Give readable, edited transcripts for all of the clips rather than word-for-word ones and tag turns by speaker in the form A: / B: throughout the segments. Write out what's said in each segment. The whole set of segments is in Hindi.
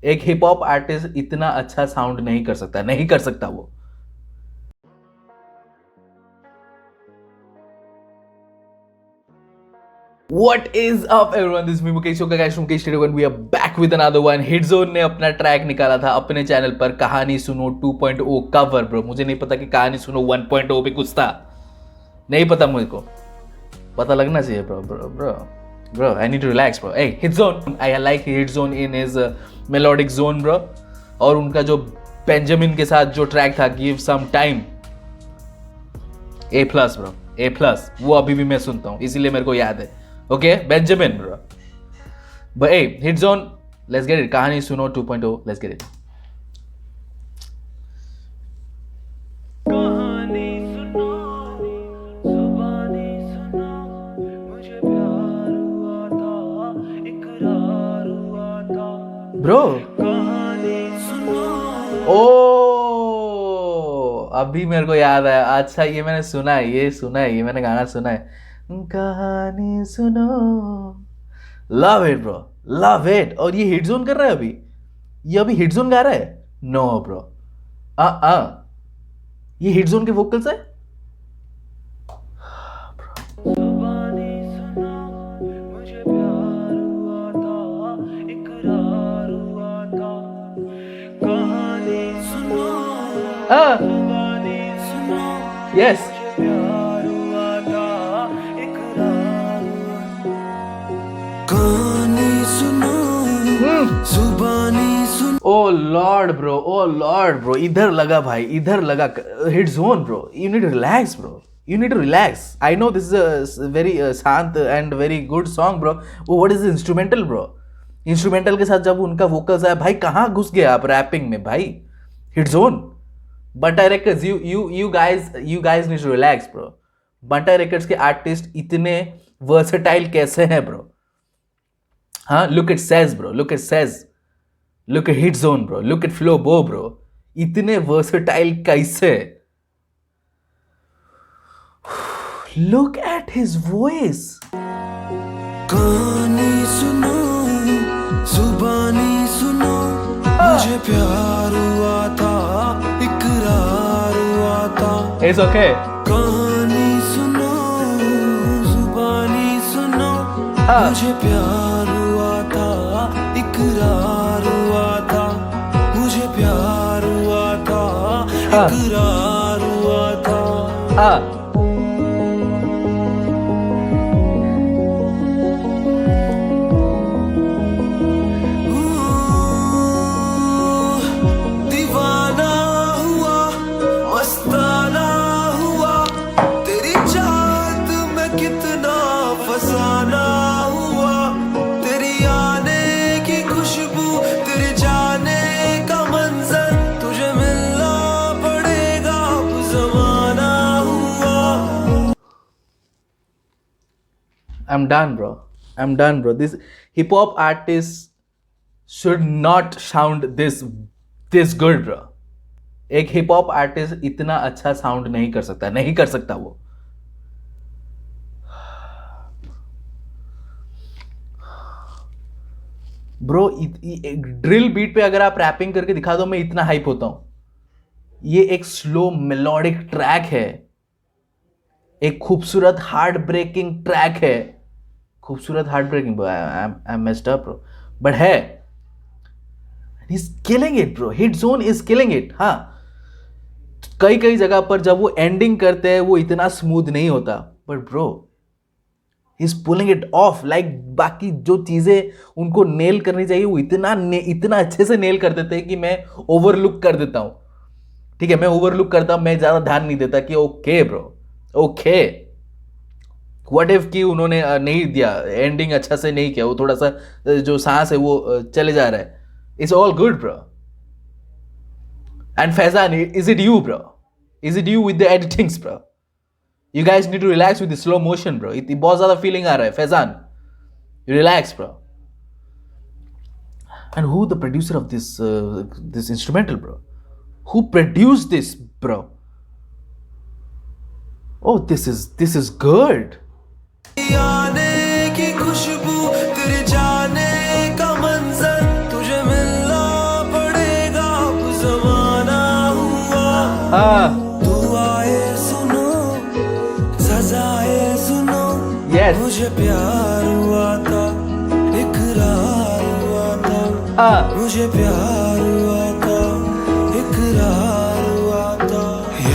A: एक हिप हॉप आर्टिस्ट इतना अच्छा साउंड नहीं कर सकता, नहीं कर सकता वो। What is up everyone, this is me Mukesh Yoga guys from Mukesh Studio and we are back with another one। हिटज़ोन ने अपना ट्रैक निकाला था अपने चैनल पर, कहानी सुनो 2.0 कवर। ब्रो मुझे नहीं पता कि कहानी सुनो 1.0 भी कुछ था, नहीं पता मुझे को, पता लगना चाहिए bro I need to relax bro। hey हिटज़ोन, I like हिटज़ोन in his melodic zone bro। और उनका जो बेंजामिन के साथ जो ट्रैक था give some time, A+ bro, A+, वो अभी भी मैं सुनता हूँ इसीलिए मेरे को याद है। Okay Benjamin bro, but hey हिटज़ोन, let's get it। कहानी सुनो 2.0, let's get it।
B: कहानी सुनो, जुबानी सुनो, मुझे प्यार हुआ था, इकरार हुआ था।
A: ब्रो
B: कहानी सुनो,
A: ओ अभी मेरे को याद आया, अच्छा ये मैंने सुना है, ये मैंने गाना सुना है, कहानी सुनो। Love it bro, love it. और ये हिटज़ोन कर रहा है अभी, ये अभी हिटज़ोन गा रहा है? नो ब्रो, ये हिटज़ोन के वोकल्स है।
B: जुबानी सुनो, मुझे प्यार हुआ था, इकरार हुआ था। कहानी सुनो, जुबानी सुनो,
A: यस
B: प्यार हुआ था, इकरार हुआ था। कहानी सुनो, जुबानी सुनो।
A: ओ लॉर्ड ब्रो, इधर लगा भाई, इधर लगा। हिटज़ोन bro, you need to relax bro, you need to relax। I know this is a very शांत and very good song bro। what is the instrumental bro? Instrumental के साथ जब उनका वोकल्स आया भाई, कहाँ घुस गया आप रैपिंग में भाई? Hitzone, Banta Records, you guys need to relax bro। Banta Records के आर्टिस्ट इतने वर्सेटाइल कैसे हैं ब्रो? हाँ, look at Sez bro, look at Sez, look at हिटज़ोन bro, look at Flo Bo bro, इतने वर्सेटाइल कैसे? look at his voice।
B: कहानी सुनो, जुबानी सुनो, मुझे प्यार हुआ था, इकरार हुआ था।
A: It's okay।
B: कहानी सुनो, जुबानी सुनो, मुझे प्यार हुआ था, इकरार हुआ था। मुझे प्यार हुआ था, इकरार हुआ था। दीवाना हुआ, मस्ताना हुआ, तेरी चाहत में कितना फसाना हुआ। तेरी आने की खुशबू, तेरे जाने का मंजर, तुझे मिलना पड़ेगा, अब जमाना हुआ।
A: I'm done bro। This hip hop artists should not sound this good bro। एक हिप हॉप आर्टिस्ट इतना अच्छा साउंड नहीं कर सकता, नहीं कर सकता वो। ब्रो ड्रिल बीट पे अगर आप रैपिंग करके दिखा दो, मैं इतना हाइप होता हूं। ये एक स्लो मेलोडिक ट्रैक है, एक खूबसूरत हार्ट ब्रेकिंग ट्रैक है, खूबसूरत heart breaking. I am messed up bro, but है, he's killing it bro। हिटज़ोन is killing it। हाँ, कई जगह पर जब वो एंडिंग करते हैं वो इतना स्मूथ नहीं होता, but bro he's pulling it off। Like बाकी जो चीजें उनको नेल करनी चाहिए वो इतना अच्छे से नेल कर देते हैं कि मैं ओवरलुक कर देता हूं। ठीक है, मैं ओवरलुक करता हूं, मैं ज्यादा ध्यान नहीं देता कि okay bro, okay what if कि उन्होंने नहीं दिया, एंडिंग अच्छा से नहीं किया, वो थोड़ा सा जो सांस है वो चले जा रहा है। It's all good bro। And Faizan, is it you bro? Is it you with the editings bro? You guys need to relax with the slow motion bro। बहुत ज़्यादा feeling आ रहा है Faizan, you relax bro। And who the producer of this instrumental bro? Who produced this bro? Oh, this is good।
B: आने की खुशबू, तेरे जाने का मंजर, तुझे मिलना मुझे प्यार हुआ था, इकरार हुआ था,
A: हाँ
B: मुझे प्यार हुआ था, इकरार हुआ था।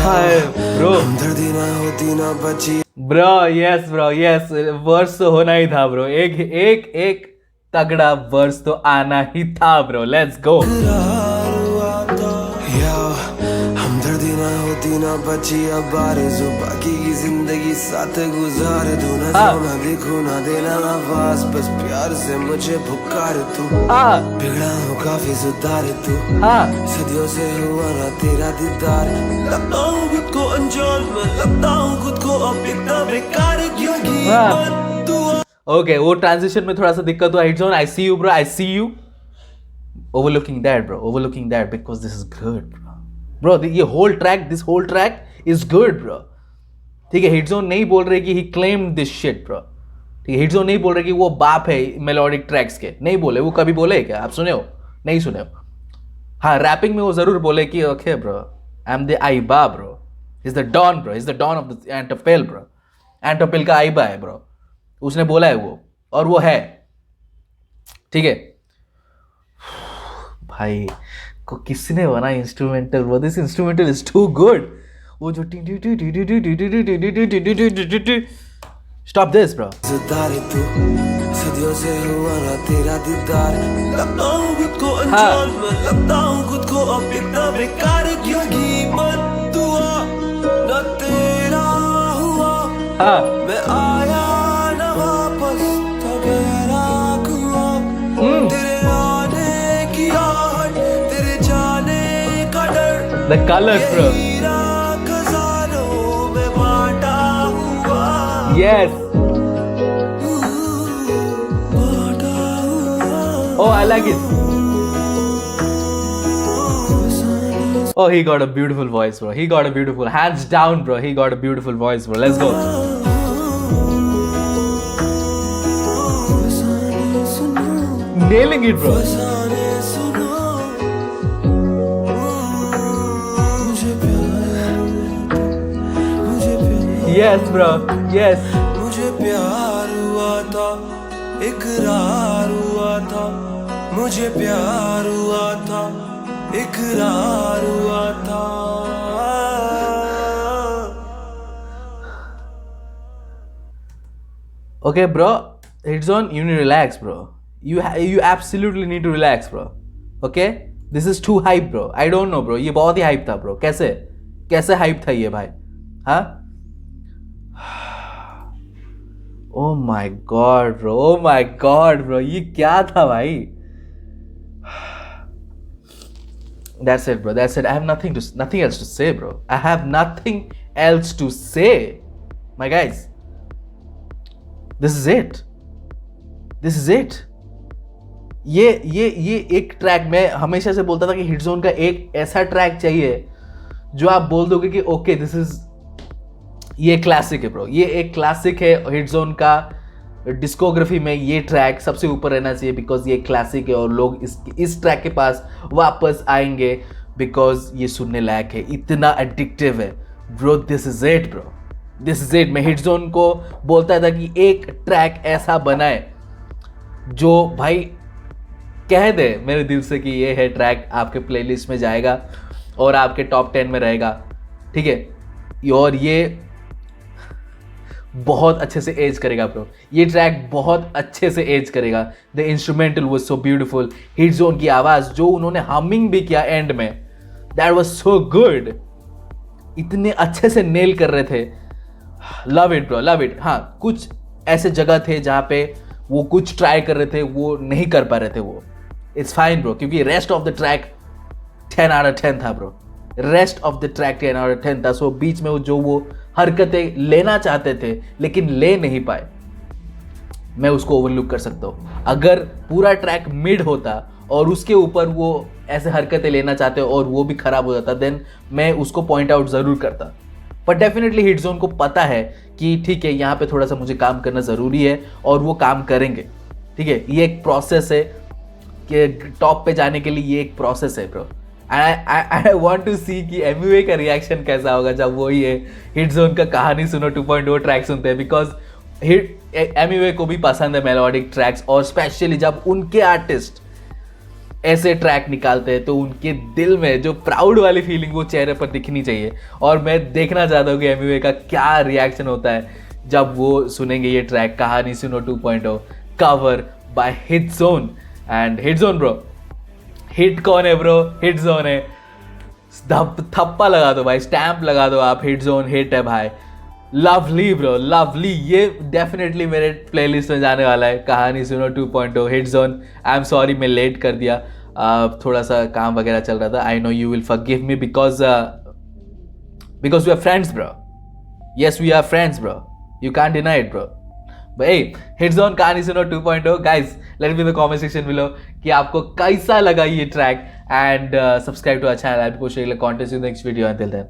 A: हाय ब्रो
B: हमदर्दी ना होती ना बची,
A: ब्रो यस वर्स तो होना ही था ब्रो, एक एक एक तगड़ा वर्स तो आना ही था ब्रो, लेट्स गो।
B: इकरार हुआ था। या हमदर्दी ना होती ना बची, अब आरज़ू बाकी की जिंदगी साथ गुजार दूं, ना
A: हाँ।
B: ना देखूं ना देना आवाज, बस प्यार से मुझे पुकार तू,
A: हाँ
B: बिगड़ा हूँ काफी सुधार तू,
A: हाँ
B: सदियों से हुआ ना तेरा दीदार, लगता हूँ खुद को अनजान, मैं लगता हूँ खुद को अब इतना बेकार, क्योंकि
A: हाँ।
B: मन तू
A: ओके वो ट्रांजिशन में थोड़ा सा दिक्कत हुआ, hit zone I see you bro, I see you overlooking that bro, overlooking that because this is good bro ये whole track, this whole track is good bro। ठीक है, हिट जोन नहीं बोल रहे कि he claimed this shit bro, ठीक है, हिट जोन नहीं बोल रहे कि वो बाप है मेलोडिक ट्रैक्स के, नहीं बोले, वो कभी बोले क्या, आप सुने हो, नहीं सुने हो। हाँ रैपिंग में वो जरूर बोले कि okay bro I am the आईबा bro, is the don bro, is the don of the एंटोपेल ब्रो, एंटोपेल का आईबा है ब्रो, उसने बोला है वो, और वो है, ठीक है भाई। को किसने बना instrumental bro, this instrumental is too good, वो जो स्टॉप दिस ब्रो।
B: सुधार तू, सदियों से हुआ ना तेरा दीदार, लगता हूँ खुद को अनजान, मैं लगता हूँ खुद को अब इतना बेकार, क्योंकि मन दुआ ना तेरा हुआ,
A: हाँ
B: मैं आया ना वापस, था गहरा कुआं, तेरे आने की आहट, तेरे जाने का डर,
A: द कलर्स ब्रो,
B: हीरा खजानों में बांटा हुआ,
A: यस
B: बांटा हुआ।
A: oh I like it, oh he got a beautiful voice bro, he got a beautiful, hands down bro, he got a beautiful voice bro, let's go। nailing it bro,
B: फसाने सुनो, मुझे प्यार, मुझे प्यार,
A: yes bro, yes
B: मुझे प्यार हुआ था, इकरार हुआ था, मुझे प्यार हुआ था, इकरार हुआ था।
A: okay bro, it's on, you need to relax bro, you absolutely need to relax bro, okay this is too hype bro, I don't know bro, ये बहुत ही hype था bro, कैसे कैसे hype था ये भाई, हाँ oh my god bro, oh my god bro, ये क्या था भाई। That's it bro, that's it, I have nothing else to say bro, I have nothing else to say my guys, this is it, this is it। ये एक ट्रैक, मैं हमेशा से बोलता था कि हिट जोन का एक ऐसा ट्रैक चाहिए जो आप बोल दोगे कि ओके दिस इज, ये क्लासिक है ब्रो, ये एक क्लासिक है हिट जोन का, डिस्कोग्राफी में ये ट्रैक सबसे ऊपर रहना चाहिए बिकॉज ये क्लासिक है और लोग इस ट्रैक के पास वापस आएंगे बिकॉज ये सुनने लायक है, इतना एडिक्टिव है bro, this is it bro, this is it. मैं हिट जोन को बोलता था कि एक ट्रैक ऐसा बनाए जो भाई कह दे मेरे दिल से कि ये है ट्रैक, आपके प्लेलिस्ट में जाएगा और आपके टॉप 10 में रहेगा, ठीक है, और ये बहुत अच्छे से एज करेगा ब्रो, ये ट्रैक बहुत अच्छे से एज करेगा। The instrumental was so beautiful, hit zone की आवाज़ जो उन्होंने हमिंग भी किया एंड में, दैट वाज सो गुड, इतने अच्छे से नेल कर रहे थे, love it bro, love it. हाँ कुछ ऐसे जगह थे जहाँ पे वो कुछ ट्राई कर रहे थे, वो नहीं कर पा रहे थे, वो इट्स फाइन ब्रो, क्योंकि rest of the track 10 out of 10 था bro, rest of the track 10 out of 10 था। सो बीच में जो वो हरकतें लेना चाहते थे लेकिन ले नहीं पाए, मैं उसको ओवरलुक कर सकता हूँ। अगर पूरा ट्रैक मिड होता और उसके ऊपर वो ऐसे हरकतें लेना चाहते और वो भी खराब हो जाता, देन मैं उसको पॉइंट आउट ज़रूर करता। पर डेफिनेटली हिट जोन को पता है कि ठीक है यहाँ पे थोड़ा सा मुझे काम करना ज़रूरी है और वो काम करेंगे, ठीक है। ये एक प्रोसेस है कि टॉप पे जाने के लिए, ये एक प्रोसेस है ब्रो। आई वांट टू सी कि एमयूए का रिएक्शन कैसा होगा जब वो ये हिट जोन का कहानी सुनो 2.0 ट्रैक सुनते हैं, बिकॉज एमिवे को भी पसंद है मेलोडिक ट्रैक्स, और स्पेशली जब उनके आर्टिस्ट ऐसे ट्रैक निकालते हैं तो उनके दिल में जो प्राउड वाली फीलिंग वो चेहरे पर दिखनी चाहिए। और मैं देखना चाहता हूँ कि एमिवे का क्या रिएक्शन होता है जब वो सुनेंगे ये ट्रैक कहानी Suno 2.0 cover by hit zone. And hit zone bro, hit कौन है ब्रो? हिट जोन है। थप्पा लगा दो भाई, स्टैंप लगा दो आप, हिट जोन हिट है भाई। Lovely bro, lovely. ये डेफिनेटली मेरे प्लेलिस्ट में जाने वाला है, Kahani Suno 2.0 hit zone. I am sorry मैं लेट कर दिया, थोड़ा सा काम वगैरह चल रहा था। I know you will forgive me because we are friends bro. Yes we are friends bro, you can't deny it bro. भाई hit zone Kahani Suno 2.0 guys, let me in the comment section below कि आपको कैसा लगा ये track. And subscribe to our channel, I will post content in the next video. Until then